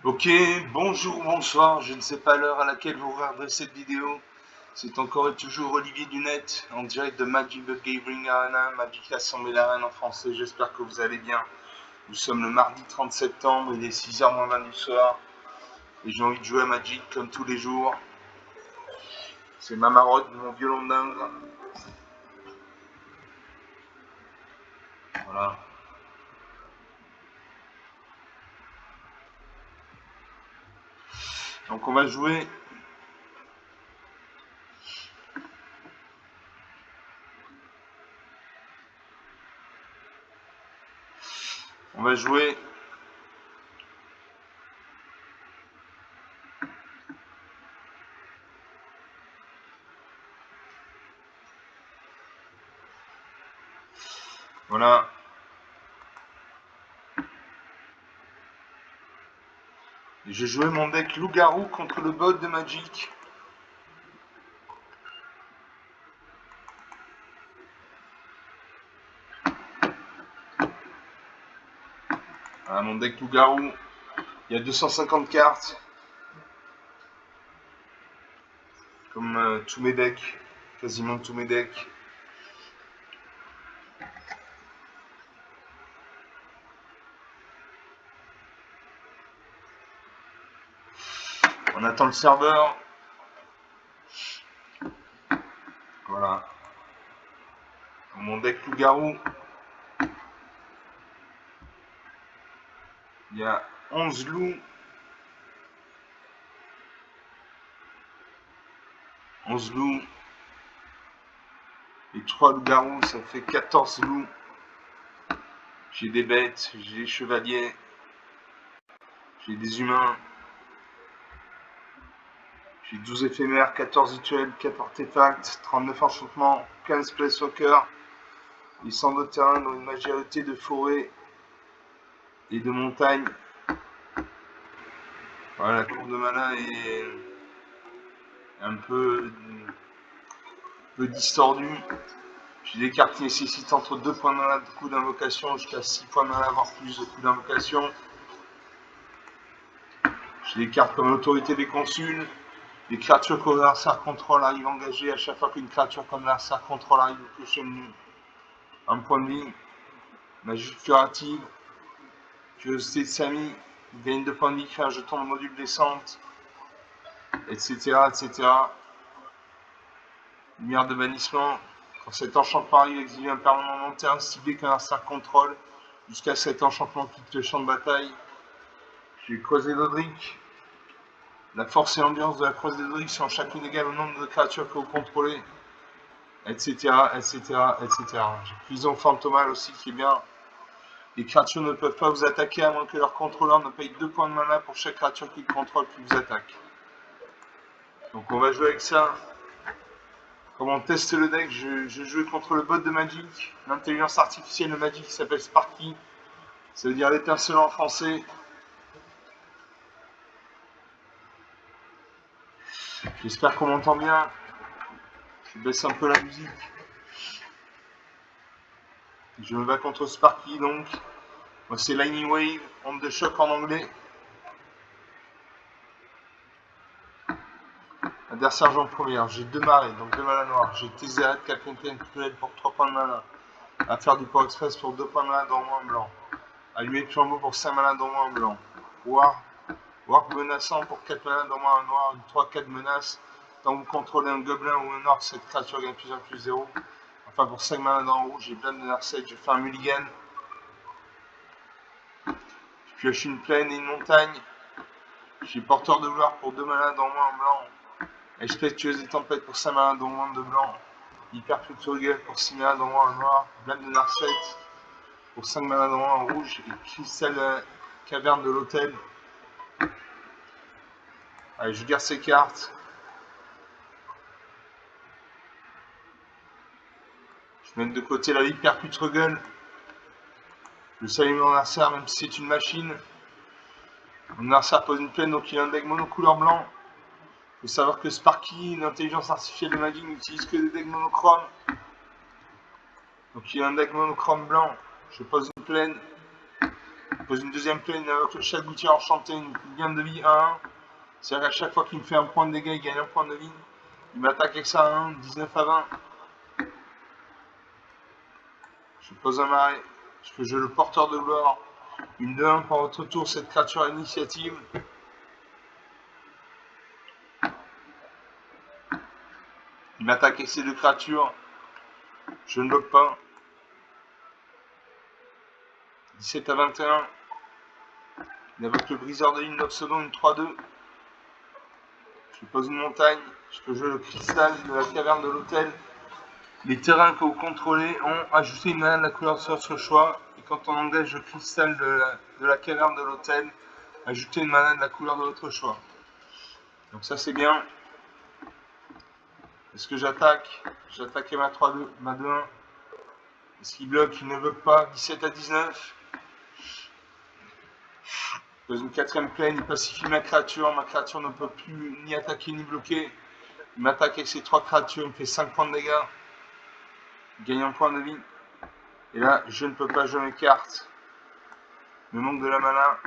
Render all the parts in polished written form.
Ok, bonjour, bonsoir, je ne sais pas l'heure à laquelle vous regarderez cette vidéo. C'est encore et toujours Olivier Dunette, en direct de Magic the Gathering Arena, Magic l'Assemblée d'Arène en français, j'espère que vous allez bien. Nous sommes le mardi 30 septembre, il est 6h moins 20 du soir, et j'ai envie de jouer à Magic comme tous les jours. C'est ma marotte, mon violon d'Inde. Voilà. Donc on va jouer. On va jouer. Voilà. Et j'ai joué mon deck loup-garou contre le bot de Magic. Voilà, mon deck loup-garou. Il y a 250 cartes. Comme tous mes decks. Quasiment tous mes decks. On attend le serveur. Voilà. Mon deck loup-garou. Il y a 11 loups. 11 loups. Et 3 loups-garous, ça fait 14 loups. J'ai des bêtes, j'ai des chevaliers. J'ai des humains. J'ai 12 éphémères, 14 rituels, 4 artefacts, 39 enchantements, 15 planeswalkers. Les centres de terrain dans une majorité de forêts et de montagnes. Voilà, la courbe de mana est un peu distordue. J'ai des cartes qui nécessitent entre 2 points de mana de coup d'invocation jusqu'à 6 points de mana, voire plus de coup d'invocation. J'ai des cartes comme l'autorité des consuls. Les créatures que l'adversaire contrôle arrivent engagées. À chaque fois qu'une créature comme l'adversaire contrôle arrive, vous pionchez un point de vie. Magie curative. Curiosité de Samy. Gagne 2 points de vie, crée un jeton de module descente. Etc. etc. Lumière de bannissement. Quand cet enchantement arrive, exilez un permanent long terme ciblé qu'un adversaire contrôle. Jusqu'à cet enchantement quitte le champ de bataille. J'ai croisé d'Odric. La force et l'ambiance de la croisée d'Odric sont chacune égales au nombre de créatures que vous contrôlez. Etc. etc. etc. J'ai Prison Fantomal aussi qui est bien. Les créatures ne peuvent pas vous attaquer à moins que leur contrôleur ne paye 2 points de mana pour chaque créature qu'ils contrôlent qui vous attaque. Donc on va jouer avec ça. Comme on teste le deck, je joue contre le bot de Magic, l'intelligence artificielle de Magic qui s'appelle Sparky. Ça veut dire l'étincelant en français. J'espère qu'on m'entend bien. Je baisse un peu la musique. Je me bats contre Sparky donc. Moi c'est Lightning Wave, onde de choc en anglais. Adversaire en première, j'ai 2 marées, donc 2 mana noirs. J'ai Tézéret, Capitaine Cruel pour 3 points de mana. Affaire du Port Express pour 2 points de mana dans moins blanc. Allumer de flambeau pour 5 mana dans moins blanc. Warp menaçant pour 4 mana dans moins noir. 3-4 menaces. Tant que vous contrôlez un gobelin ou un orc, cette créature gagne +1/+0. Enfin pour 5 mana dans rouge, j'ai plein de Narset, je fais un mulligan. Je pioche une plaine et une montagne. J'ai porteur de gloire pour 2 mana dans moins blanc. Expectueuse et tempête pour 5 mana dans moins de blanc. Hyper Fluctual pour 6 mana dans moins noir. Blâme de Narset pour 5 mana dans moins rouge. Et Cristal Caverne de l'Hôtel. Allez, je garde ces cartes. Je mets de côté la Hyper Putre-Gueule. Je salue mon adversaire, même si c'est une machine. Mon adversaire pose une plaine, donc il a un deck monocouleur blanc. Il faut savoir que Sparky, l'intelligence artificielle de Magic, n'utilise que des decks monochromes. Donc il a un deck monochrome blanc. Je pose une plaine. pose une deuxième plaine, il invoque le chat gouttière enchanté, une gain de vie 1-1. C'est-à-dire qu'à chaque fois qu'il me fait un point de dégâts, il gagne un point de vie. Il m'attaque avec ça à 1, 19 à 20. Je pose un marais. Je fais jouer le porteur de gloire. Une 2-1 pour votre tour, cette créature à initiative. Il m'attaque avec ces deux créatures. Je ne bloque pas. 17 à 21. Il invoque le briseur de ligne d'Oxodon, une 3-2. Je pose une montagne. Je peux jouer le cristal de la caverne de l'hôtel. Les terrains que vous contrôlez ont ajouté une mana de la couleur de votre choix. Et quand on engage le cristal de la caverne de l'hôtel, ajoutez une mana de la couleur de votre choix. Donc ça c'est bien. Est-ce que j'attaque? J'attaque ma 3-2, ma 2-1. Est-ce qu'il bloque? Il ne bloque pas. 17 à 19. Dans une quatrième plaine, il pacifie ma créature. Ma créature ne peut plus ni attaquer ni bloquer. Il m'attaque avec ses 3 créatures. Il me fait 5 points de dégâts. Il gagne un point de vie. Et là, je ne peux pas jouer mes cartes. Il me manque de la mana.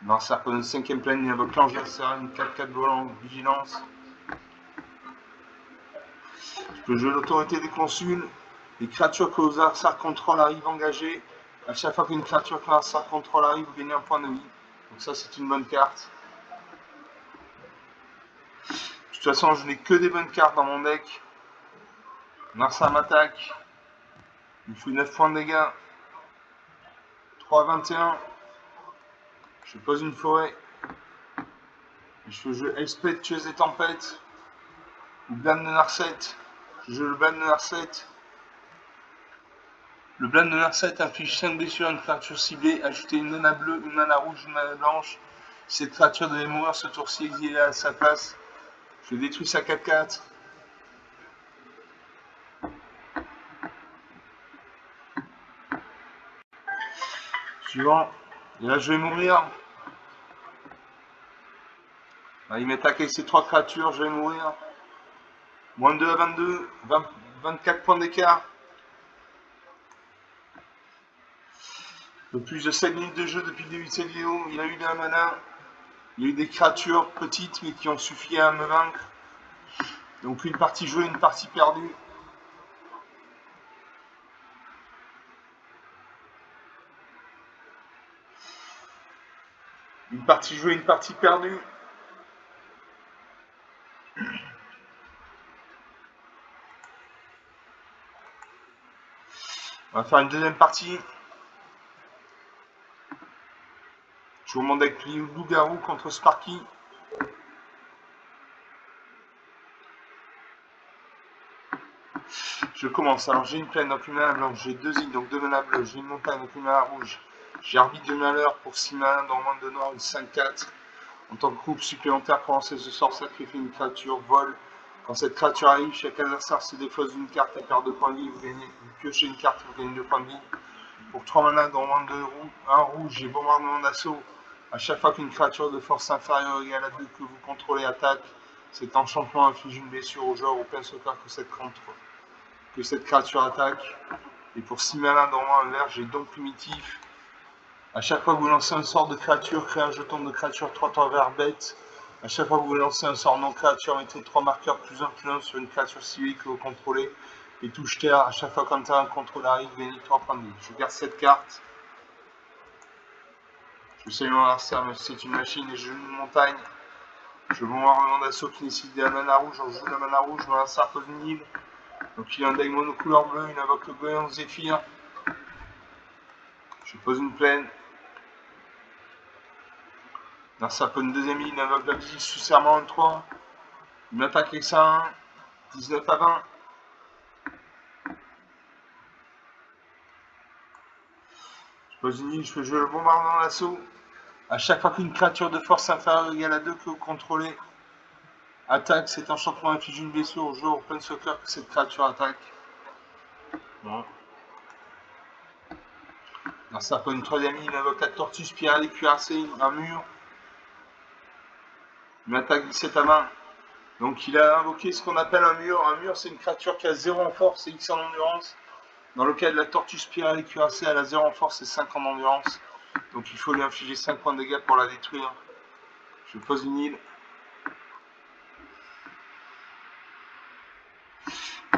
Dans ça pour une cinquième plaine, il invoque l'Angercera, une 4-4 volant, vigilance. Je peux jouer l'autorité des consuls. Les créatures que vos adversaires contrôlent arrivent engagées. À chaque fois qu'une créature que l'adversaire contrôle arrive, vous gagnez un point de vie. Donc ça, c'est une bonne carte. De toute façon, je n'ai que des bonnes cartes dans mon deck. Narsa m'attaque. Il fait 9 points de dégâts. 3 à 21. Je pose une forêt. Je fais jouer Elspeth, tueuse des tempêtes. Ou Blâme de Narset. Je joue le Blâme de Narset. Le Blâme de Narset inflige 5 blessures à une créature ciblée. Ajoutez une mana bleue, une mana rouge, une mana blanche. Si cette créature devait mourir ce tour-ci, exilée à sa place. Je détruis sa 4-4. Suivant. Et là, je vais mourir. Là, il m'attaque avec ces 3 créatures, je vais mourir. Moins 2 à 22, 24 points d'écart. De plus de 7 minutes de jeu depuis le début de cette vidéo. Il a eu de la mana. Il y a eu des créatures petites mais qui ont suffi à me vaincre. Donc une partie jouée, une partie perdue. Une partie jouée, une partie perdue. On va faire une deuxième partie. Je vous montre avec Loup-Garou contre Sparky. Je commence. Alors j'ai une plaine, donc une mana blanche. J'ai 2 îles, donc 2 mana bleues. J'ai une montagne, donc une mana rouge. J'ai arbitre de malheur pour 6 mana, dans moins de noir, une 5-4. En tant que groupe supplémentaire, pour lancer ce sort, sacrifie une créature, vol. Quand cette créature arrive, chaque adversaire se défausse d'une carte et perd 2 points de vie. Vous piochez une carte, vous gagnez 2 points de vie. Pour 3 mana, dans moins de 1 rouge, j'ai bombardement d'assaut. À chaque fois qu'une créature de force inférieure ou égale à 2 que vous contrôlez attaque, cet enchantement inflige une blessure au joueur ou Planeswalker que cette créature attaque. Et pour 6 mana, dans moins un vert, j'ai don primitif. À chaque fois que vous lancez un sort de créature, créez un jeton de créature 3 vert bête. À chaque fois que vous lancez un sort non créature, mettez 3 marqueurs +1/+1 sur une créature civile que vous contrôlez. Et touche terre, à chaque fois qu'un terrain contrôle arrive, gagnez 3 points de vie. Je garde cette carte. Je sais mon adversaire, mais c'est une machine et je joue une montagne. Je bombarde d'assaut qui nécessite de la mana rouge. Je joue la mana rouge, mon adversaire pose une île. Donc il a un deck mono couleur bleue, il invoque le goéland Zéphyr. Je pose une plaine. L'adversaire pose une deuxième île, il invoque la visite sous serment 3. Il m'attaque avec ça 1, 19 à 20. Je pose une île, je fais jouer le bombardement d'assaut. À chaque fois qu'une créature de force inférieure ou égale à 2 que vous contrôlez attaque, cet enchantement inflige une blessure au joueur Planeswalker que cette créature attaque. Bon. Dans ça, pour une troisième île, il invoque la tortue spirale cuirassée, un mur. Il m'attaque 17 à 20. Donc il a invoqué ce qu'on appelle un mur. Un mur, c'est une créature qui a 0 en force et X en endurance. Dans le cas de la tortue spirale et cuirassée, elle a 0 en force et 5 en endurance. Donc il faut lui infliger 5 points de dégâts pour la détruire. Je pose une île.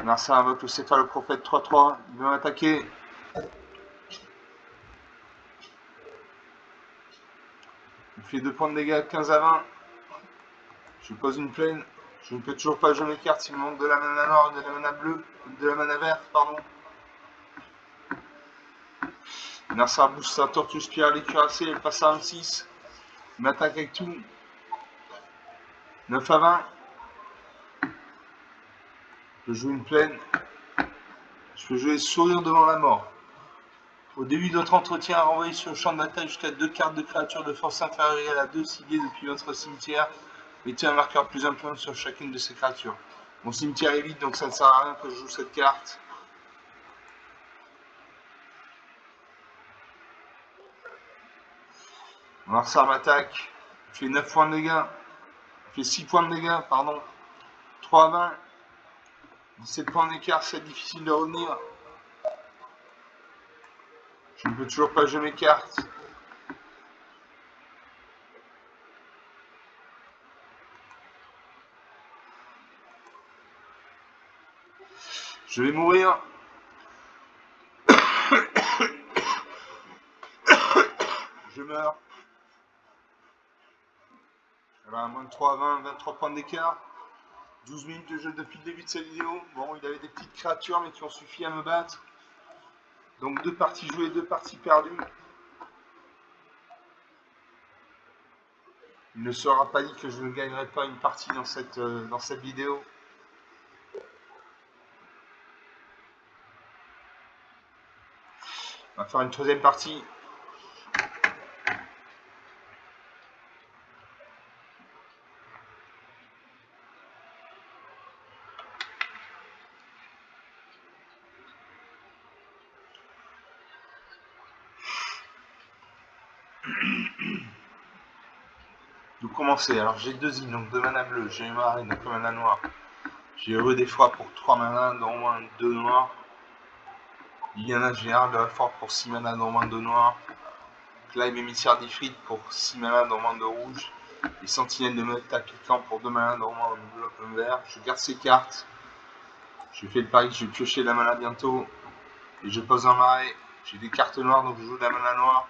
Narcissa invoque le céphaloprophète 3-3. Il veut m'attaquer. Il fait 2 points de dégâts, 15 à 20. Je pose une plaine. Je ne peux toujours pas jouer mes cartes s'il me manque de la mana noire et de la mana bleue. De la mana verte, pardon. Narcissa booste sa tortue spirale et cuirassée. Elle passe à 26. Il m'attaque avec tout. 9 à 20. Je joue une plaine. Je peux jouer sourire devant la mort. Au début de votre entretien, renvoyez sur le champ de bataille jusqu'à 2 cartes de créatures de force inférieure à 2 ciblées depuis votre cimetière. Mettez un marqueur plus important sur chacune de ces créatures. Mon cimetière est vide, donc ça ne sert à rien que je joue cette carte. Narcissa m'attaque. Il fait 9 points de dégâts. Il fait 6 points de dégâts, pardon. 3 à 20. 17 points d'écart, c'est difficile de revenir. Je ne peux toujours pas jouer mes cartes. Je vais mourir. Je meurs. Alors, à moins de 3 à 20, 23 points d'écart. 12 minutes de jeu depuis le début de cette vidéo. Bon, il avait des petites créatures, mais qui ont suffi à me battre. Donc 2 parties jouées, 2 parties perdues. Il ne sera pas dit que je ne gagnerai pas une partie dans cette vidéo. On va faire une troisième partie. Nous commencer. Alors j'ai 2 îles, donc 2 mana bleus. J'ai une marée, donc 1 mana noir. J'ai heureux des fois pour 3 mana, dont au moins 2 noirs. Il y en a général de la force pour 6 mana, dont au moins 2 noirs. Clive émissaire d'Ifrit pour 6 mana, dont au moins 2 rouges. Et sentinelle de meute appliquant pour 2 mana, dont au moins un vert. Je garde ces cartes. Je fais le pari que je vais piocher la mana bientôt. Et je pose un marais. J'ai des cartes noires, donc je joue de la mana noire.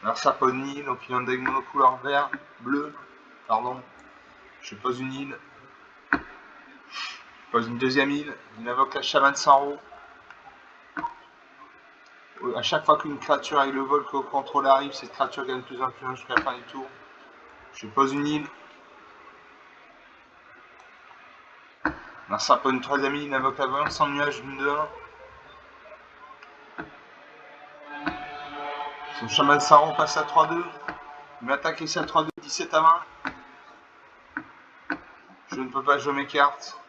Alors ça pose une île, donc il y a un deck monocouleur vert, bleu, pardon. Je pose une île. Je pose une deuxième île. Il invoque la chamane sans roue. À chaque fois qu'une créature avec le vol que vous contrôlez arrive, cette créature gagne plus un jusqu'à la fin du tour. Je pose une île. Narcissa pose une troisième île, il invoque la voyance sans nuage d'une de 1. Son chaman Saron passe à 3-2. Il m'attaque ici à 3-2, 17 à 20. Je ne peux pas jouer mes cartes.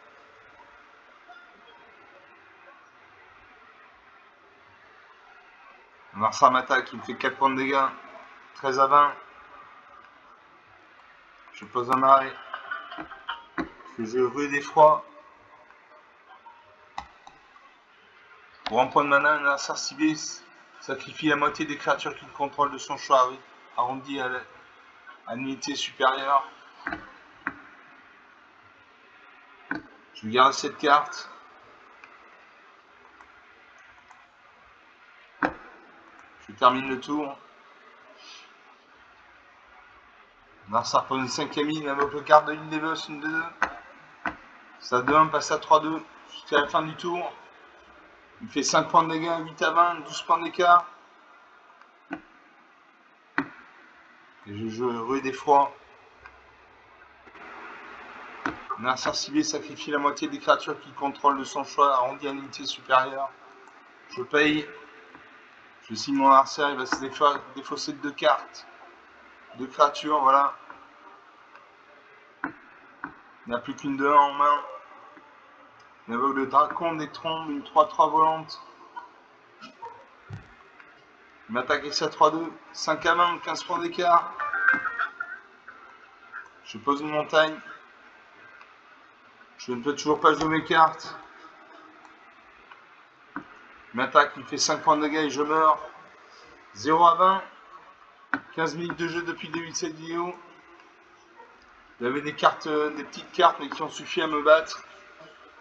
Narcissa m'attaque, il me fait 4 points de dégâts. 13 à 20. Je pose un marais. Je joue rue d'effroi. Pour un point de mana, un Narcissa ciblé sacrifie la moitié des créatures qu'il contrôle de son choix, arrondi à l'unité supérieure. Je vais garder cette carte. Je termine le tour. Narcissa pose une 5ème île, invoque le carte de l'île des boss, une de 2. Ça 2-1 passe à 3-2 jusqu'à la fin du tour. Il fait 5 points de dégâts, 8 à 20, 12 points d'écart. Et je joue rue d'effroi. Narcissa ciblé sacrifie la moitié des créatures qu'il contrôle de son choix, arrondi à l'unité supérieure. Je paye. Je signe mon Narcissa, il va se défausser de 2 cartes. 2 créatures, voilà. Il n'y a plus qu'une de 1 en main. Il invoque le Dracon des Trombes, une 3-3 volante. Il m'attaque ici à 3-2, 5 à 20, 15 points d'écart. Je pose une montagne. Je ne peux toujours pas jouer mes cartes. Il m'attaque, il fait 5 points de dégâts et je meurs. 0 à 20. 15 minutes de jeu depuis le début de cette vidéo. Il y avait des cartes, des petites cartes, mais qui ont suffi à me battre.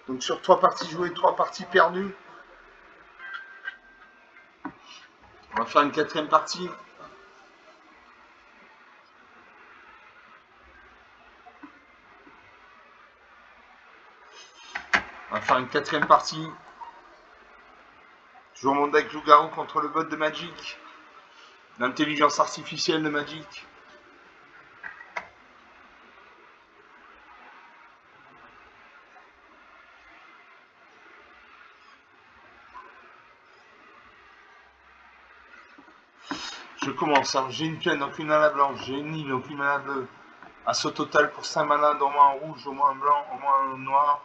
Donc sur 3 parties jouées, 3 parties perdues. On va faire une 4e partie. On va faire une 4e partie. Toujours mon deck loup-garou contre le bot de Magic. L'intelligence artificielle de Magic. Je commence. Alors, j'ai une plaine, donc une mana blanche. J'ai une île, donc une mana bleue. Assaut total pour 5 mana, au moins un rouge, au moins un blanc, au moins un noir.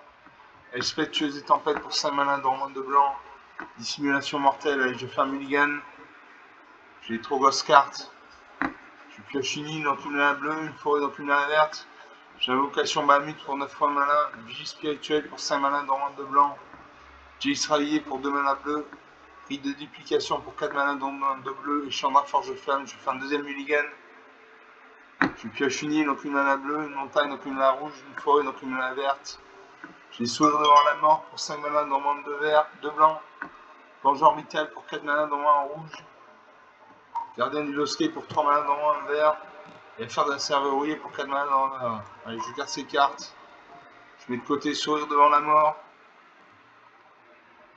Espèce tueuse et tempête pour 5 mana, au moins 2 blancs. Dissimulation mortelle, allez, je fais un mulligan. J'ai trop grosses cartes. Je pioche une île, donc une mana bleue, une forêt, donc une mana verte. J'ai l'invocation Bahamut pour 9 fois mana. Vigie spirituelle pour 5 mana, au moins 2 blancs. J'ai Israélier pour 2 mana bleus. Rite de duplication pour 4 mana, dont 2 bleus. Et Chandra Forge Flamme, je fais un deuxième mulligan. Je pioche une île, donc une mana bleue, une montagne, donc une mana rouge, une forêt, donc une mana verte. J'ai Sourire devant la mort pour 5 mana, dans moins 2 verts, 2 blancs. Vengeur orbital pour 4 mana, dans moins un rouge. Gardien du Bosquet pour 3 mana, dans moins un vert. Et faire d'un serveur pour 4 mana, dans un vert. Allez, je garde ces cartes. Je mets de côté Sourire devant la mort.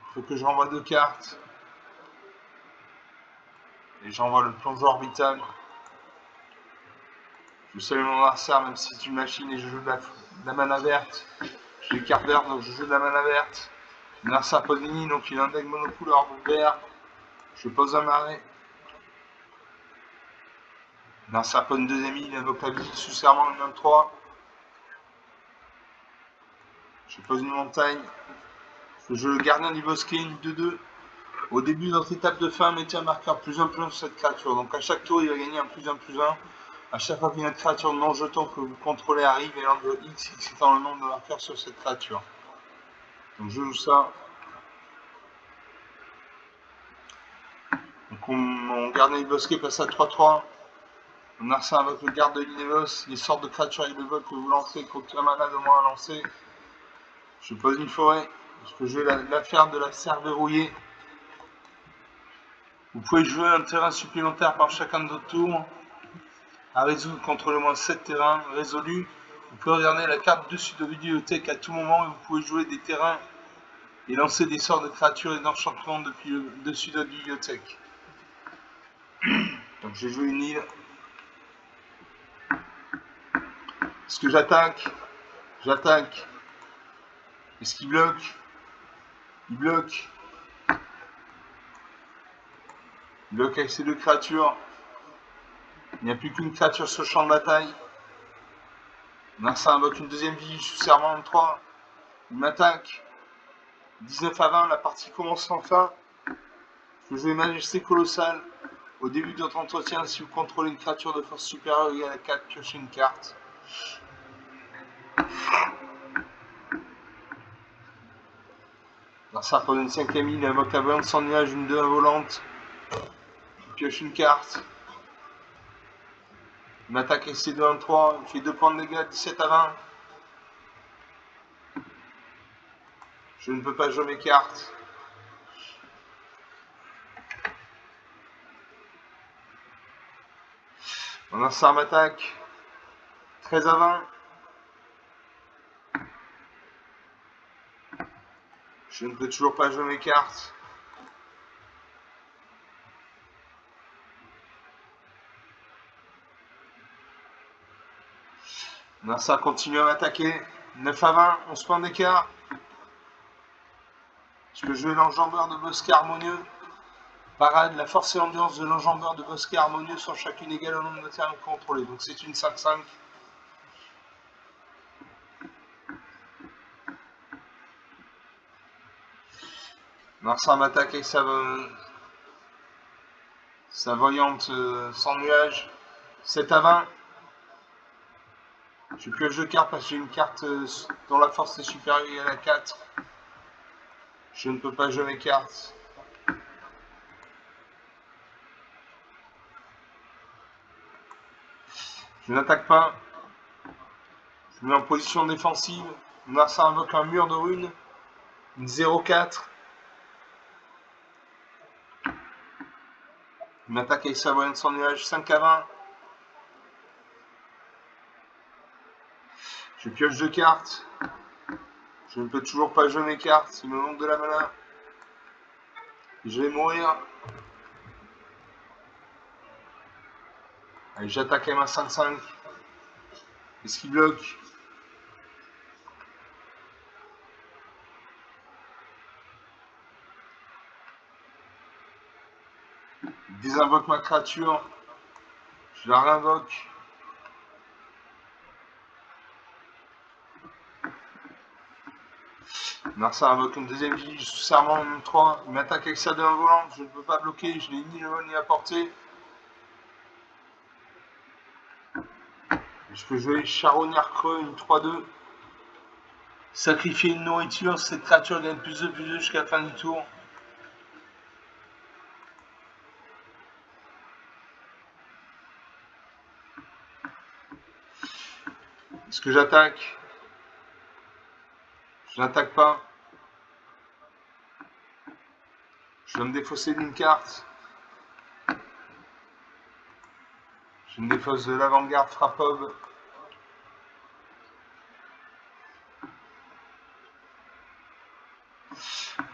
Il faut que je renvoie 2 cartes. Et j'envoie le plongeur orbital. Je salue mon adversaire, même si c'est une machine et je joue de la mana verte. J'ai carte verte, donc je joue de la mana verte. Narsa Podini, donc il a un deck monocouleur vert. Je pose un marais. Narsa Pod 2 île, il invoque la visite sous serment, le même 3. Je pose une montagne. Je joue le gardien du bosquet, une 2-2. Au début de notre étape de fin, mettez un marqueur +1/+1 sur cette créature. Donc à chaque tour, il va gagner un +1/+1. À chaque fois qu'une créature non jeton que vous contrôlez arrive, et l'ordre de X étant le nombre de marqueurs sur cette créature. Donc je joue ça. Donc mon gardien du bosquet passe à 3-3. On a ça avec le garde de l'Inevos. Les sortes de créatures avec le vol que vous lancez coûtent un mana de moins à lancer. Je pose une forêt. Parce que je vais la faire de la serre verrouillée. Vous pouvez jouer un terrain supplémentaire par chacun de votre tour. À résoudre contre le moins 7 terrains résolus. Vous pouvez regarder la carte dessus de bibliothèque à tout moment et vous pouvez jouer des terrains et lancer des sorts de créatures et d'enchantements depuis le dessus de la bibliothèque. Donc j'ai joué une île. Est-ce que j'attaque? J'attaque. Est-ce qu'il bloque? Il bloque. Il bloque avec ces 2 créatures. Il n'y a plus qu'une créature sur le champ de bataille. Narsa invoque une deuxième vie sous serment en 3. Il m'attaque. 19 à 20, la partie commence enfin. Je joue Majesté Colossale. Au début de votre entretien, si vous contrôlez une créature de force supérieure égale à 4, piochez une carte. Narsa pose une 5e île, invoque la volante sans nuage, une 2 volante. Je pioche une carte. Il m'attaque avec ses 2 en 3, il fait 2 points de dégâts, 17 à 20. Je ne peux pas jouer mes cartes. Mon adversaire m'attaque. 13 à 20. Je ne peux toujours pas jouer mes cartes. Mon adversaire continue à m'attaquer. 9 à 20, 11 points d'écart. Je peux jouer l'enjambeur de bosquet harmonieux. Parade, la force et l'ambiance de l'enjambeur de bosquet harmonieux sont chacune égales au nombre de terrains contrôlés. Donc c'est une 5-5. Marsan m'attaque avec sa voyante sans nuage. 7 à 20. Je pioche 2 cartes parce que j'ai une carte dont la force est supérieure à 4. Je ne peux pas jouer mes cartes. Je n'attaque pas. Je me mets en position défensive. Narsa invoque un mur de runes. Une 0-4. Il m'attaque avec sa voyante sans nuage 5-20. Je pioche 2 cartes. Je ne peux toujours pas jouer mes cartes. Il me manque de la mana. Je vais mourir. Allez, j'attaque avec ma 5-5. Est-ce qu'il bloque? Il désinvoque ma créature. Je la réinvoque. Narsa invoque une deuxième vie sous serment en 3. Il m'attaque avec sa 2-1 volante. Je ne peux pas bloquer. Je n'ai ni le vol ni la portée. Je peux jouer Charognard Creux, une 3-2. Sacrifier une nourriture. Cette créature gagne +2/+2 jusqu'à la fin du tour. Est-ce que j'attaque? Je n'attaque pas. Je vais me défausser d'une carte. Je me défausse de l'avant-garde Frappob.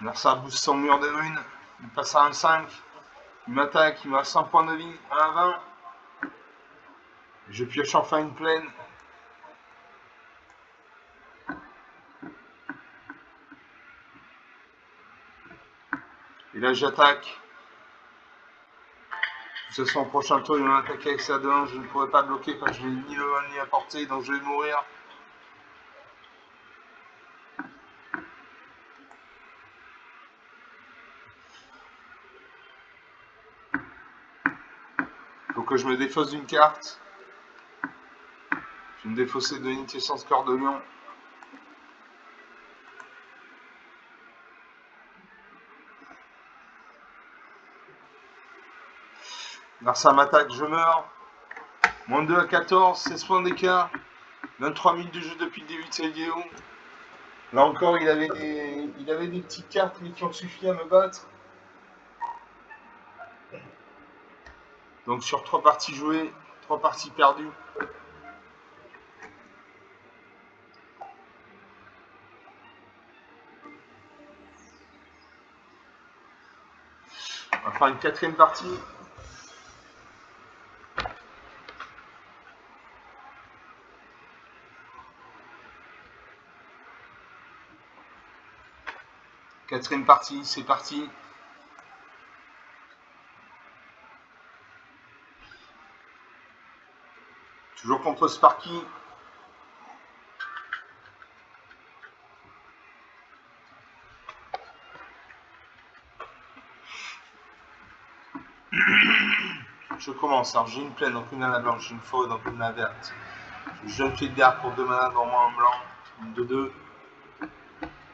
Narsa booste son mur des runes. Il passe à 1-5. Il m'attaque. Il me reste 100 points de vie. 1-20. Je pioche enfin une plaine. Et là j'attaque. De toute façon, au prochain tour, il va m'attaquer avec sa 2-1. Je ne pourrai pas bloquer quand je n'ai ni le vol ni la portée, donc je vais mourir. Il faut que je me défausse d'une carte. Je vais me défausser de l'unité sans score de Lion. Narsa m'attaque, je meurs. Moins 2 à 14, 16 points d'écart. 23 minutes de jeu depuis le début de cette vidéo. Là encore, il avait des petites cartes mais qui ont suffi à me battre. Donc sur 3 parties jouées, 3 parties perdues. On va faire une 4e partie. Quatrième partie, c'est parti. Toujours contre Sparky. Je commence. Alors j'ai une plaine, donc une mana blanche, une forêt, donc une mana verte. Jeune fille d'air pour 2 mana dormant en blanc, une de 2.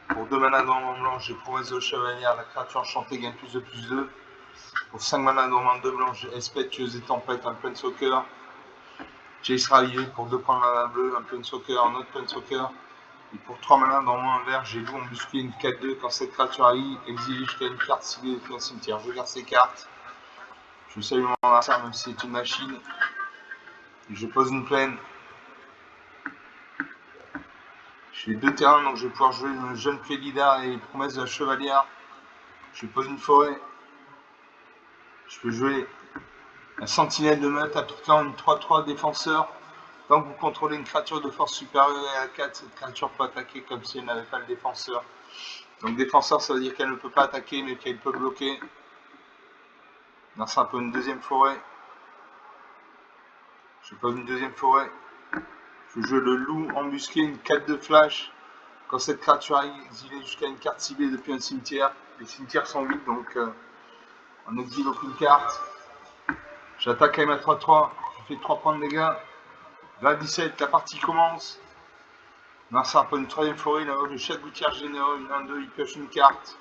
Pour 2 mana dormant en blanc, j'ai promesse de chevalière, la créature enchantée gagne +2/+2. Pour 5 mana dormant 2 blancs, j'ai Espèce, tueuse et tempête, un Planeswalker. J'ai Israël pour 2 points de mana bleu, un Planeswalker, un autre Planeswalker. Et pour 3 mana dormant un vert, j'ai loup embusqué une 4-2. Quand cette créature arrive, exilée jusqu'à une carte ciblée depuis un cimetière. Je garde ces cartes. Je salue mon adversaire même si c'est une machine. Et je pose une plaine. J'ai 2 terrains, donc je vais pouvoir jouer le jeune Félida et les promesses de la chevalière. Je pose une forêt. Je peux jouer la sentinelle de meute appliquant une 3-3 défenseur. Tant que vous contrôlez une créature de force supérieure à 4, cette créature peut attaquer comme si elle n'avait pas le défenseur. Donc défenseur, ça veut dire qu'elle ne peut pas attaquer, mais qu'elle peut bloquer. Là, c'est un peu une deuxième forêt. Je pose une deuxième forêt. Je joue le loup embusqué, une 4 de flash. Quand cette créature arrive exilée jusqu'à une carte ciblée depuis un cimetière. Les cimetières sont vides, donc on n'exile aucune carte. J'attaque avec ma 3-3. Je fais 3 points de dégâts. 20-17, la partie commence. Non, c'est un peu une 3ème forêt. Là, le chat gouttière généreux, une 1-2, il pioche une carte.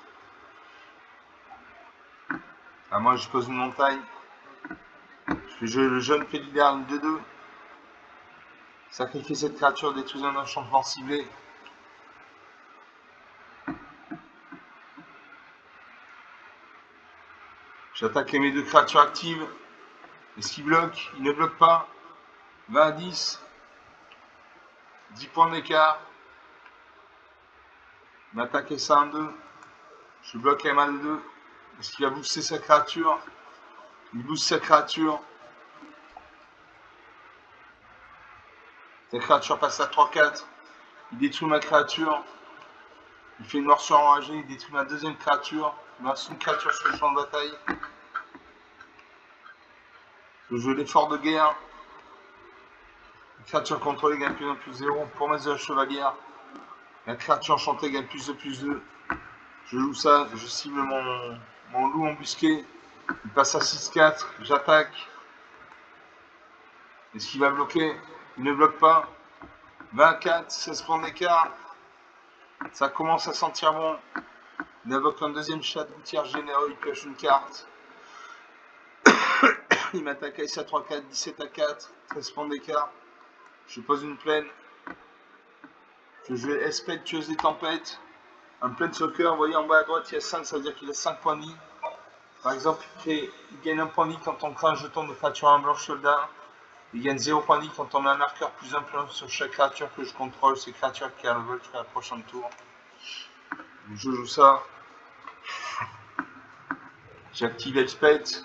Ah, moi, je pose une montagne. Je fais jouer le jeune Félidar, une 2-2. Sacrifier cette créature, détruisant un enchantement ciblé. J'attaque mes 2 créatures actives. Est-ce qu'il bloque? Il ne bloque pas. 20 à 10. 10 points d'écart. M'attaquer ça en 2. Je bloque la main de 2. Est-ce qu'il va booster sa créature? Il booste sa créature. Sa créature passe à 3-4. Il détruit ma créature. Il fait une morsure enragée. Il détruit ma deuxième créature. Il me reste une créature sur le champ de bataille. Je joue l'effort de guerre. La créature contrôlée gagne plus 1 plus 0. Promesse de la chevalière. La créature enchantée gagne plus 2 plus 2. Je joue ça. Je cible mon loup embusqué. Il passe à 6-4. J'attaque. Est-ce qu'il va bloquer? Il ne bloque pas. 24, 16 points d'écart. Ça commence à sentir bon. Il invoque un deuxième chat de gouttière généreux. Il pioche une carte. Il m'attaque à 3-4, 17 à 4, 13 points d'écart. Je pose une plaine. Je joue Espèce tueuse des tempêtes. Un plein soccer. Vous voyez en bas à droite, il y a 5, ça veut dire qu'il a 5 points de vie. Par exemple, il gagne un point de vie quand on crée un jeton de créature en blanche soldat. Il gagne 0 point de vie quand on met un marqueur plus 1 sur chaque créature que je contrôle. C'est créature qui a le vol jusqu'à la prochaine tour. Donc je joue ça. J'active Elspeth.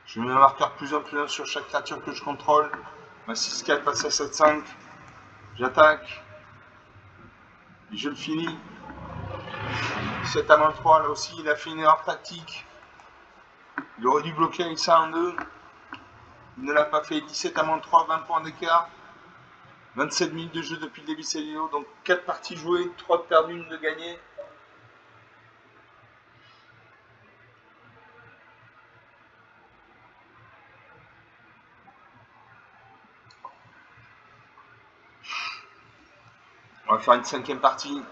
Je mets un marqueur plus 1 sur chaque créature que je contrôle. Ma 6-4 passe à 7-5. J'attaque. Et je le finis. 7 à moins 3, là aussi, il a fait une erreur tactique. Il aurait dû bloquer avec ça en 2. Il ne l'a pas fait. 17 à moins 3, 20 points d'écart. 27 minutes de jeu depuis le début de cette vidéo. Donc 4 parties jouées, 3 de perdues, 1 de gagnées. On va faire une 5e partie.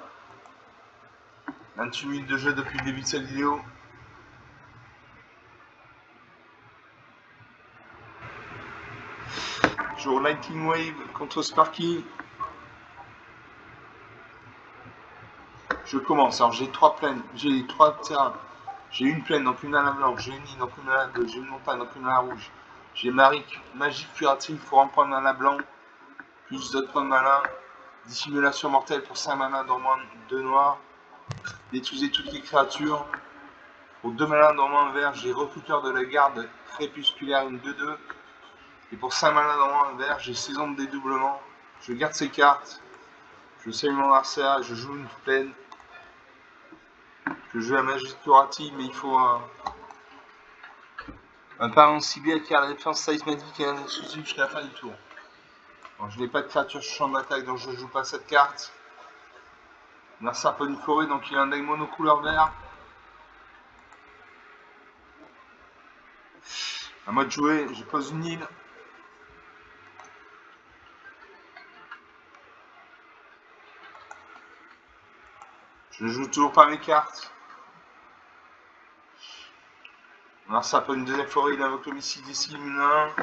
28 minutes de jeu depuis le début de cette vidéo. Toujours Lightning Wave contre Sparky. Je commence. Alors j'ai 3 plaines. J'ai 3 terrains. J'ai une plaine, donc une à la blanche. J'ai une île, donc une à la bleue. J'ai une montagne, donc une à la rouge. J'ai magique curative pour 1 point de mana blanc. Plus d'autres points de mana. Dissimulation mortelle pour 5 mana dans moins 2 noirs. Détruisez toutes les créatures. Pour 2 mana dans moins vert, j'ai recruteur de la garde crépusculaire, une 2-2. Et pour 5 mana dans moins vert, j'ai saison de dédoublement. Je garde ces cartes. Je salue mon adversaire. Je joue une plaine. Je joue la magie curative, mais il faut un parent ciblé qui a la défense seismatique et un exclusif jusqu'à la fin du tour. Alors, je n'ai pas de créature sur champ d'attaque, donc je ne joue pas cette carte. Il a un serpent d'une forêt, donc il a un deck monocouleur vert. À moi de jouer, je pose une île. Je ne joue toujours pas mes cartes. Alors ça peut une deuxième forêt, il invoque l'homicide ici, une 1.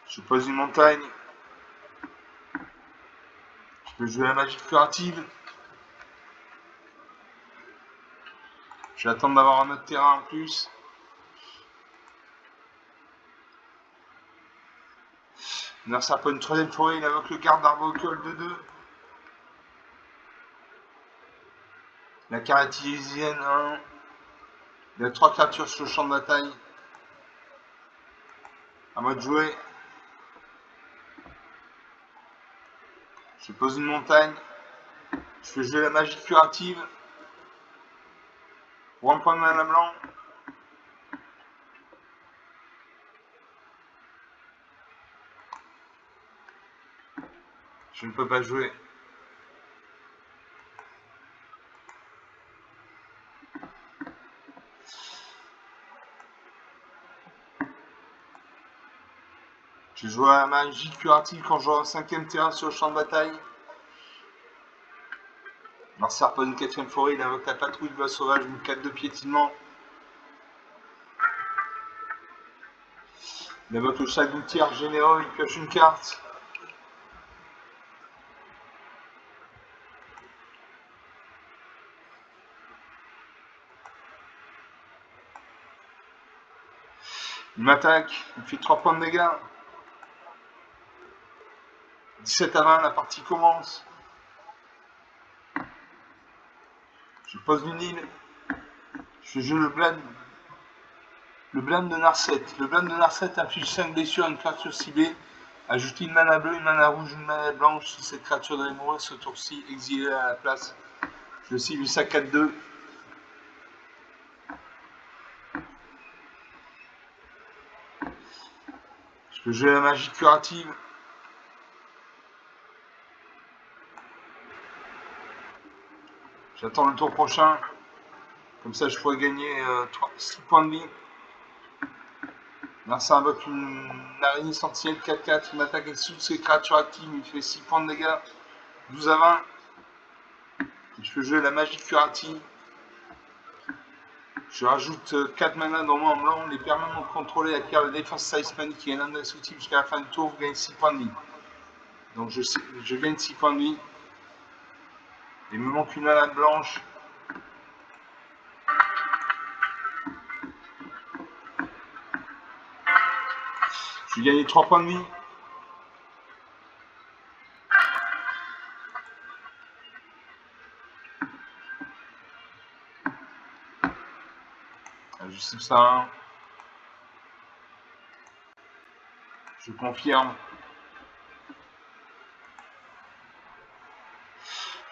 Je pose une montagne. Je peux jouer la magie curative. Je vais attendre d'avoir un autre terrain en plus. Alors ça peut une troisième forêt, il invoque le garde d'Arbocol de 2. La caractérisienne 1. Il y a 3 créatures sur le champ de bataille. À moi de jouer. Je pose une montagne. Je fais jouer la magie curative. Pour 1 point de mana blanc. Je ne peux pas jouer. Je joue à la magie curative quand je joue en 5ème terrain sur le champ de bataille. Marcer repose une 4ème forêt, il invoque la patrouille de voie sauvage, une 4 de piétinement. Il invoque le chat gouttière généreux, il pioche une carte. Il m'attaque, il fait 3 points de dégâts. 17 à 20, la partie commence. Je pose une île. Je joue le blâme. Le blâme de Narset. Le blâme de Narset inflige 5 blessures à une créature ciblée. Ajoutez une mana bleue, une mana rouge, une mana blanche si cette créature devait mourir ce tour-ci, exilée à la place. Je cible ça 4-2. Je peux jouer la magie curative. J'attends le tour prochain. Comme ça, je pourrais gagner 6 points de vie. Là, ça invoque une araignée sentinelle 4-4. Il m'attaque avec toutes ses créatures actives. Il fait 6 points de dégâts. 12 à 20. Je peux jouer la magie curative. Je rajoute 4 mana dans mon blanc. Les permanents contrôlés acquièrent le Defense Size Panic qui est indestructible jusqu'à la fin du tour. Vous gagnez 6 points de vie. Donc je gagne 6 points de vie. Il me manque une mana blanche. Je vais gagner 3 points de vie. Je cible ça. Je confirme.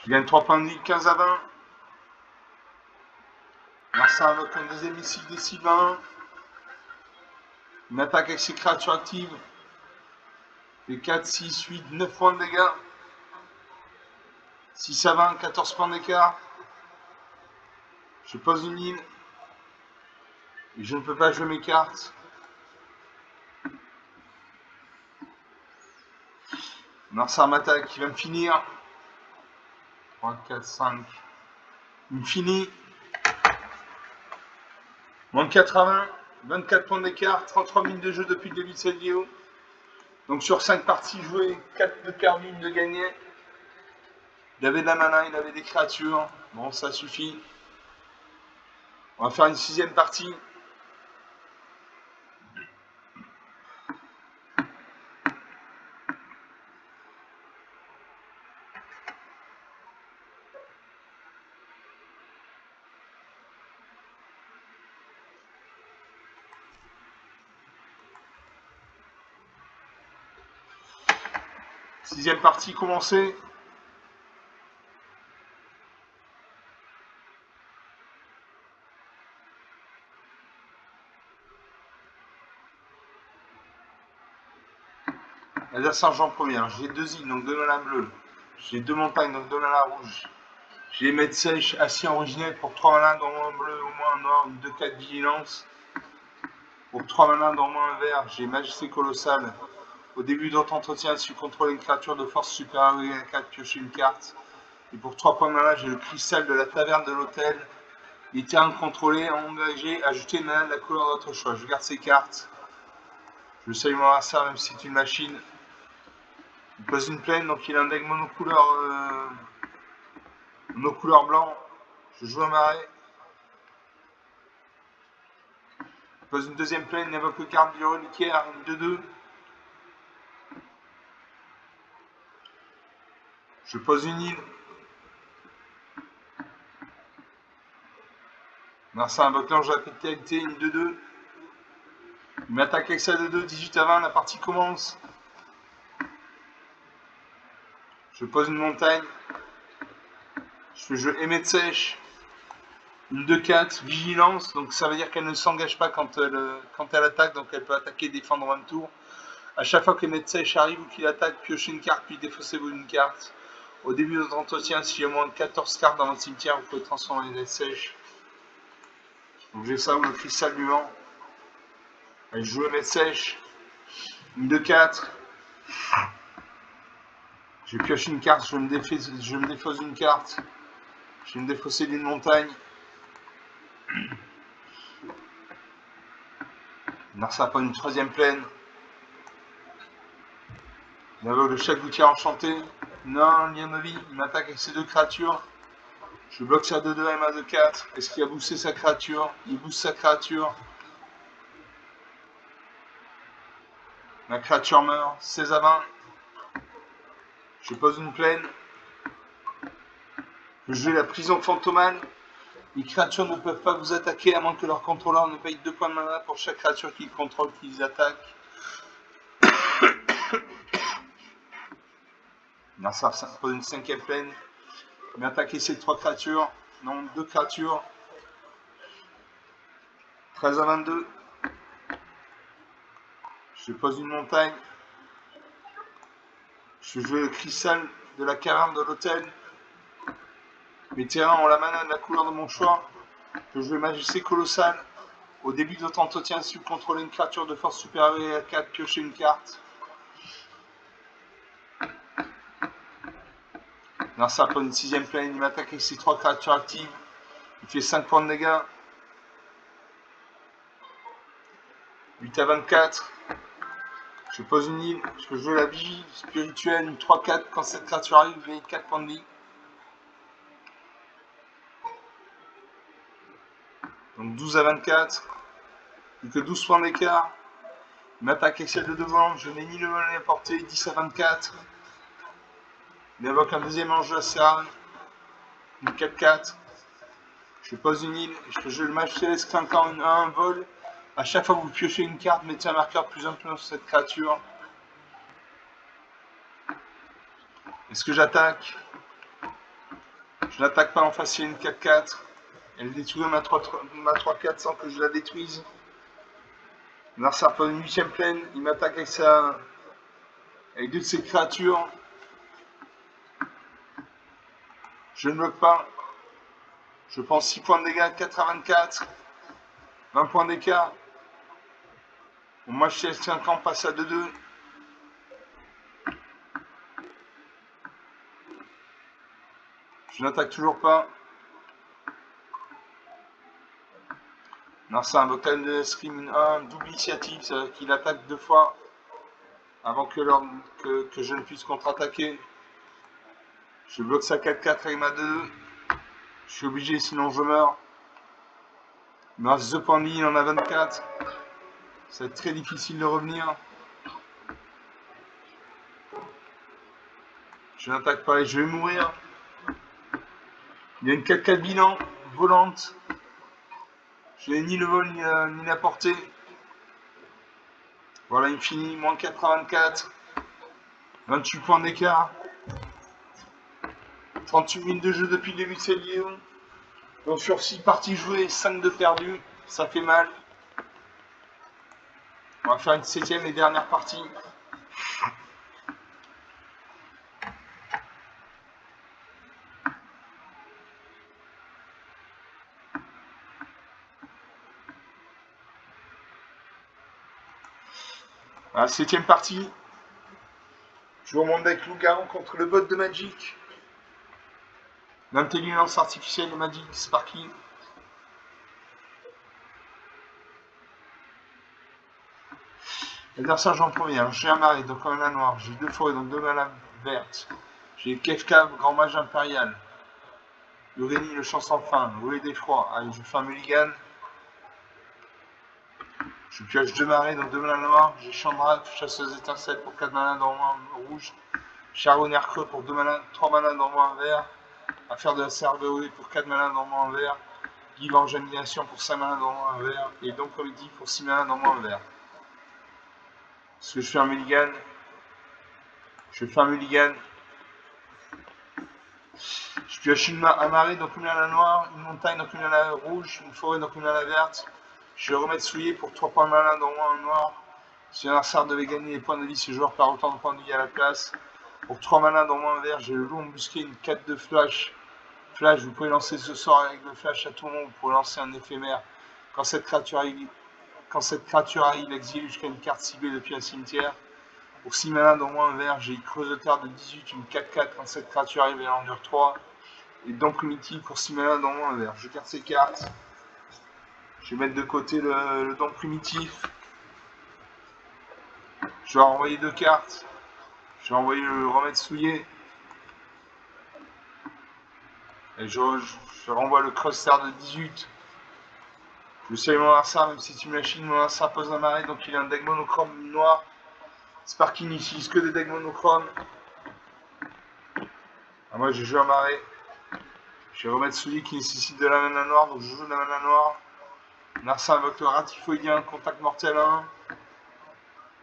Je gagne 3 points de vie, 15 à 20. Marcin invoque un deuxième missile des Sylvains. Une attaque avec ses créatures actives. Les 4, 6, 8, 9 points de dégâts. 6 à 20, 14 points d'écart. Je pose une île. Et je ne peux pas jouer mes cartes. Marcin m'attaque, il va me finir. 3, 4, 5. Il me finit. Moins de 4 à 20. 24 points d'écart. 33 minutes de jeu depuis le début de cette vidéo. Donc sur 5 parties jouées, 4 de perdu, 1 de gagné. Il avait de la mana, il avait des créatures. Bon, ça suffit. On va faire une 6ème partie. Sixième partie commencée. L'adversaire joue en première. J'ai 2 îles, donc 2 mana bleues. J'ai 2 montagnes, donc 2 mana rouges. J'ai Maître Sèche, Ancien Originel pour 3 mana, dans moins un bleu, au moins un noir, une 2-4 vigilance. Pour 3 mana, dans moins un vert, j'ai Majesté Colossale. Au début de votre entretien, si vous contrôlez une créature de force supérieure à 4, piochez une carte. Et pour 3 points de mana, j'ai le cristal de la taverne de l'hôtel. Les terrains contrôlés, engagés, ajoutez une mana de la couleur de votre choix. Je garde ces cartes. Je salue mon adversaire, même si c'est une machine. Il pose une plaine, donc il a un deck monocouleur blanc. Je joue un marais. Il pose une deuxième plaine, il invoque le carte du reliquaire, une 2-2. Je pose une île. Marcin invoque l'ange de la vitalité, une 2-2. Il m'attaque avec sa 2-2, 18 à 20, la partie commence. Je pose une montagne. Je fais jeu Émet de Sèche. Une 2-4, vigilance, donc ça veut dire qu'elle ne s'engage pas quand elle attaque, donc elle peut attaquer et défendre en même tour. À chaque fois qu'Émet de Sèche arrive ou qu'il attaque, piochez une carte, puis défaussez-vous une carte. Au début de votre entretien, s'il y a moins de 14 cartes dans votre cimetière, vous pouvez transformer Émet de Sèche. Donc j'ai ça ou le cristal du vent. Je joue Émet de Sèche. Une de 4. Je pioche une carte, je me défausse une carte. Je vais me défausser d'une montagne. Narsa prend une 3e plaine. Il invoque le chat gouttière enchanté. Non, Lianovi, il m'attaque avec ses 2 créatures. Je bloque sa 2-2 et ma 2-4. Est-ce qu'il a boosté sa créature? Il booste sa créature. Ma créature meurt. 16 à 20. Je pose une plaine. Je joue la prison fantomale. Les créatures ne peuvent pas vous attaquer à moins que leur contrôleur ne paye 2 points de mana pour chaque créature qu'ils contrôlent qu'ils attaquent. Narsa pose une 5e plaine. Il m'a attaqué ces 3 créatures. Non, 2 créatures. 13 à 22. Je pose une montagne. Je joue le cristal de la caverne de l'hôtel. Mes terrains ont la mana de la couleur de mon choix. Je joue Majesté colossale. Au début de votre entretien, si vous contrôlez une créature de force supérieure à 4, piochez une carte. Narsa prend une 6e plaine. Il m'attaque avec ses 3 créatures actives. Il fait 5 points de dégâts. 8 à 24. Je pose une île. Je joue la vigie spirituelle. Une 3-4. Quand cette créature arrive, vous gagnez 4 points de vie. Donc 12 à 24. Plus que 12 points d'écart. Il m'attaque avec celle de devant. Je n'ai ni le vol ni la portée. 10 à 24. Il invoque un 2e ange de la Serrane. Une 4-4. Je pose une île. Je joue le mage céleste clinquant. Une 1 vol. A chaque fois que vous piochez une carte, mettez un marqueur plus 1 sur cette créature. Est-ce que j'attaque? Je n'attaque pas en face, il y a une 4-4. Elle détruit ma 3-4 sans que je la détruise. Narsa prend une 8e plaine. Il m'attaque avec 2 de ses créatures. Je ne bloque pas. Je prends 6 points de dégâts, 4 à 24. 20 points d'écart. Bon, moi, je suis 5 ans, passe à 2-2. Je n'attaque toujours pas. Narsa invoque de Scream 1, double initiative, ça veut dire qu'il attaque 2 fois avant que je ne puisse contre-attaquer. Je bloque sa 4-4 avec ma 2. Je suis obligé, sinon je meurs. Il me reste 2 points de vie, il en a 24. Ça va être très difficile de revenir. Je n'attaque pas et je vais mourir. Il y a une 4-4 bilan, volante. Je n'ai ni le vol ni la portée. Voilà, il finit, moins 4 à 24. 28 points d'écart. 38 minutes de jeu depuis le début de cette vidéo. Donc sur 6 parties jouées, 5 de perdues. Ça fait mal. On va faire une 7e et dernière partie. Voilà, 7e partie. Je vous remonte avec Loup-Garou contre le bot de Magic. L'intelligence artificielle de Magic Sparky. L'adversaire joue en premier. J'ai un mari, donc un mana noir. J'ai 2 forêts, donc 2 mana vertes. J'ai Kefka, grand mage impérial. Urénie, le chant sans fin. Roulet d'effroi. Allez, je fais un mulligan. Je pioche 2 marées, donc 2 mana noirs. J'ai Chandra, chasseuse étincelle pour 4 mana dans moins rouge. Charbonnière creux pour 2 mana, 3 mana dans moins vert. Affaire de la Cerverouille pour 4 mana dans moins vert. Give Enjamination pour 5 mana dans moins vert. Et donc Comedy pour 6 mana dans moins vert. Est-ce que je fais un mulligan? Je fais un mulligan. Je pioche un marée, donc une mana noire, une montagne, donc une mana rouge, une forêt, donc une mana verte. Je vais remettre souillé pour 3 points de mana dans moins un noir. Si l'adversaire devait gagner les points de vie, ce joueur perd autant de points de vie à la place. Pour 3 mana dans moins un vert, j'ai le loup embusqué, une 4 de flash. Flash, vous pouvez lancer ce sort avec le flash à tout moment, vous pouvez lancer un éphémère. Quand cette créature Quand cette créature arrive, il exile jusqu'à une carte ciblée depuis un cimetière. Pour 6 mana, d'au moins un vert, j'ai creuse de terre de 18, une 4-4. Quand cette créature arrive, elle endure 3. Et dans primitif, pour 6 mana, d'au moins un vert. Je garde ces cartes. Je vais mettre de côté le don primitif. Je vais renvoyer 2 cartes. Je vais envoyer le remède souillé. Et je renvoie le Cruster de 18. Je salue mon adversaire, même si tu machines, mon adversaire pose un marée, donc il a un deck monochrome noir. Sparky n'utilise que des decks monochromes. Alors moi j'ai joué un marée. Je vais remettre celui qui nécessite de la mana noire, donc je joue de la mana noire. Narsa invoque le ratifoïdien, contact mortel 1.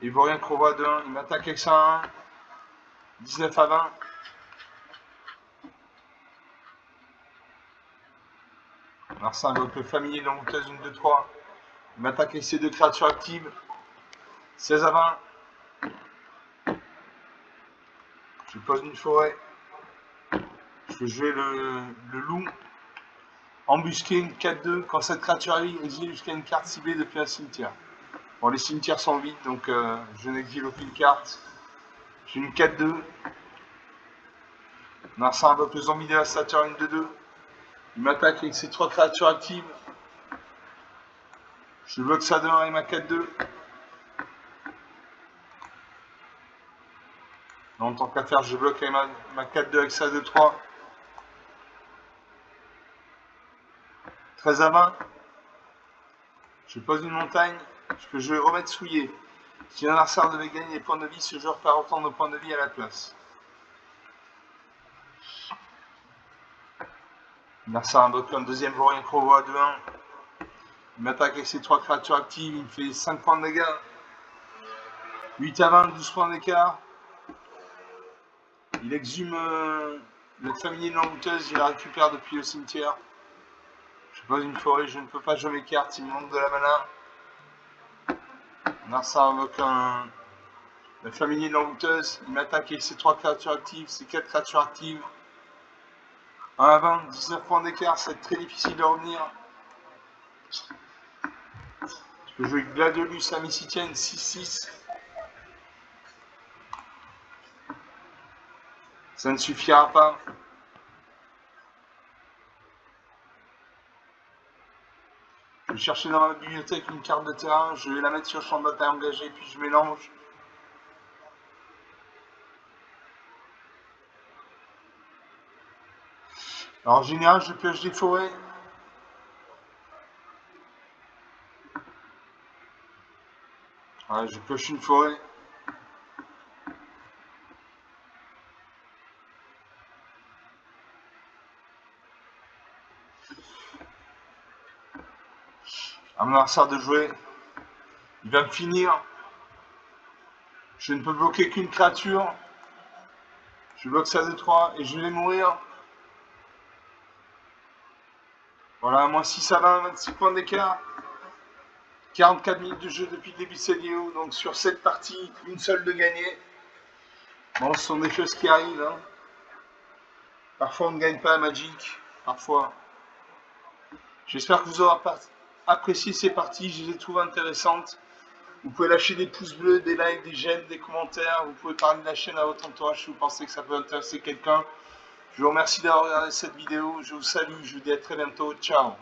Il vaut rien qu'on voit de 1, il m'attaque avec ça 1. 19 à 20. Narsa invoque le familier dans monteuse 1, 2, 3. Il m'attaque avec ses 2 créatures actives. 16 à 20. Je pose une forêt. Je peux jouer le loup. Embusquer une 4-2. Quand cette créature arrive, exile jusqu'à une carte ciblée depuis un cimetière. Bon, les cimetières sont vides, donc je n'exile aucune carte. J'ai une 4-2. Narsa invoque le zombie dévastateur, une 2-2. Il m'attaque avec ses 3 créatures actives. Je bloque ça de 1 avec ma 4-2. En tant qu'à faire, je bloque avec ma 4-2 avec ça 2-3. 13 à 20. Je pose une montagne. Je vais remettre souillé. Si un adversaire devait gagner des points de vie, ce joueur perd autant de points de vie à la place. L'adversaire invoque un deuxième vaurien Crovo à 2-1. Il m'attaque avec ses 3 créatures actives. Il me fait 5 points de dégâts. 8 à 20, 12 points d'écart. Il exhume le familier de l'envoûteuse. Il la récupère depuis le cimetière. Je pose une forêt. Je ne peux pas jouer mes cartes. Il me manque de la mana. Narsa invoque le familier de l'envoûteuse. Il m'attaque avec ses 3 créatures actives, ses 4 créatures actives. 1 à 20, 19 points d'écart, c'est très difficile de revenir. Je peux jouer Gladiolus Amicitienne 6-6. Ça ne suffira pas. Je vais chercher dans ma bibliothèque une carte de terrain, je vais la mettre sur le champ de bataille engagé, puis je mélange. Alors en général, je pioche des forêts. Voilà, je pioche une forêt. À mon adversaire de jouer. Il va me finir. Je ne peux bloquer qu'une créature. Je bloque ça de 3 et je vais mourir. Voilà, moins 6 à 20, 26 points d'écart. 44 minutes de jeu depuis le début de cette vidéo. Donc sur cette partie, une seule de gagnée. Bon, ce sont des choses qui arrivent. Hein. Parfois on ne gagne pas à Magic. Parfois. J'espère que vous aurez apprécié ces parties. Je les ai trouvées intéressantes. Vous pouvez lâcher des pouces bleus, des likes, des j'aime, des commentaires. Vous pouvez parler de la chaîne à votre entourage si vous pensez que ça peut intéresser quelqu'un. Je vous remercie d'avoir regardé cette vidéo. Je vous salue. Je vous dis à très bientôt. Ciao.